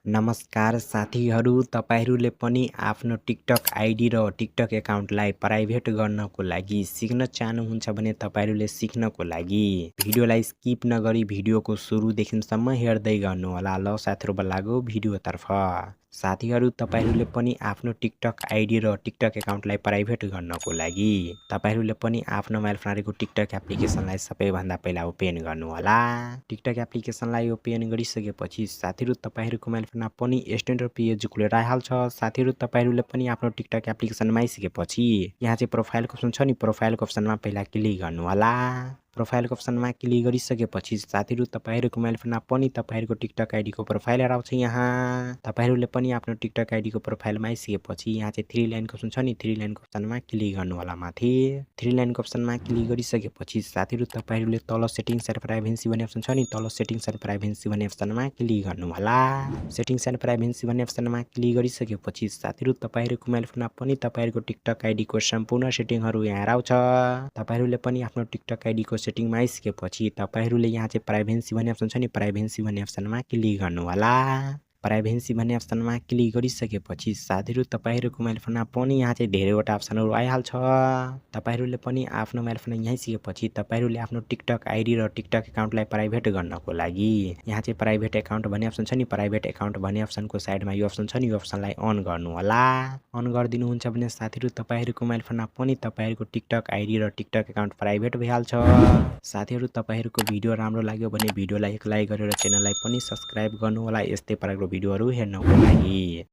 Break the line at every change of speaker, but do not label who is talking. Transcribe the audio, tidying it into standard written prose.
नमस्कार साथीहरू, तपाईहरूले पनि आफ्नो टिकटक आइडी र टिकटक एकाउन्टलाई प्राइभेट गर्नको लागि सिक्न चाहनुहुन्छ भने तपाईहरूले सिक्नको लागि भिडियोलाई स्किप नगरी भिडियोको सुरुदेखि सम्म हेर्दै गर्नुहोला। ल साथीहरू लागौ भिडियोतर्फ। साथीहरू, तपाईहरूले पनि आफ्नो टिकटक आइडी र टिकटक एकाउन्टलाई प्राइभेट गर्नको लागि तपाईहरूले पनि आफ्नो मोबाइल फोनमा रहेको टिकटक एप्लिकेसनलाई सबैभन्दा पहिला ओपन गर्नुहोला। टिकटक एप्लिकेसनलाई ओपन गरिसकेपछि साथीहरू तपाईहरूको मोबाइल फोनमा पनि स्ट्यान्डर्ड पेज खुलेर आइहाल्छ। साथीहरू तपाईहरूले पनि आफ्नो टिकटक एप्लिकेसनमा आइसकेपछि यहाँ चाहिँ प्रोफाइलको अप्सन छ नि, प्रोफाइलको अप्सनमा पहिला क्लिक गर्नुहोला। प्रोफाइलको अप्सनमा क्लिक गरिसकेपछि साथीहरू तपाईहरूको मोबाइल फोनमा पनि तपाईहरूको टिकटक आइडीको प्रोफाइल आउँछ। यहाँ तपाईहरूले पनि आफ्नो टिकटक आइडीको प्रोफाइलमा आइसकेपछि यहाँ चाहिँ 3 लाइनको अप्सन छ नि, 3 लाइनको अप्सनमा क्लिक गर्नुहोला। माथि 3 लाइनको अप्सनमा क्लिक गरिसकेपछि साथीहरू तपाईहरूले तल सेटिङ्स एन्ड प्राइभेसी भन्ने अप्सन छ नि, तल सेटिङ्स एन्ड प्राइभेसी भन्ने अप्सनमा क्लिक गर्नुहोला। सेटिङ्स एन्ड प्राइभेसी भन्ने अप्सनमा क्लिक गरिसकेपछि साथीहरू तपाईहरूको मोबाइल फोनमा पनि तपाईहरूको टिकटक आइडीको सम्पूर्ण सेटिङहरू यहाँ आउँछ। तपाईहरूले पनि आफ्नो टिकटक आइडीको सेटिङमा आइसकेपछि तपाईहरूले यहाँ चाहिँ प्राइभेसी भन्ने अप्सन छ नि, प्राइभेसी भन्ने अप्सनमा क्लिक गर्नुहोला। प्राइभेसी भन्ने अप्सनमा क्लिक गरिसकेपछि साथीहरू तपाईहरूको मोबाइल फोनमा पनि यहाँ चाहिँ धेरैवटा अप्सनहरू आइहाल्छ। तपाईहरूले पनि आफ्नो मोबाइल फोनमा यहाँ आइसकेपछि तपाईहरूले आफ्नो टिकटक आइडी र टिकटक एकाउन्टलाई प्राइभेट गर्नको लागि यहाँ चाहिँ प्राइभेट एकाउन्ट भन्ने अप्सन छ नि, प्राइभेट एकाउन्ट भन्ने अप्सनको साइडमा यो अप्सन छ नि, यो अप्सनलाई अन गर्नुहोला। अन गरिदिनुहुन्छ भने साथीहरू तपाईहरूको मोबाइल फोनमा पनि तपाईहरूको टिकटक आइडी र टिकटक एकाउन्ट प्राइभेट भइहाल्छ। साथीहरू तपाईहरूको भिडियो राम्रो लाग्यो भने भिडियोलाई एक लाइक गरेर च्यानललाई पनि सब्स्क्राइब गर्नुहोला यस्तै प्रकारको भिडियोहरू हेर्नको लागि।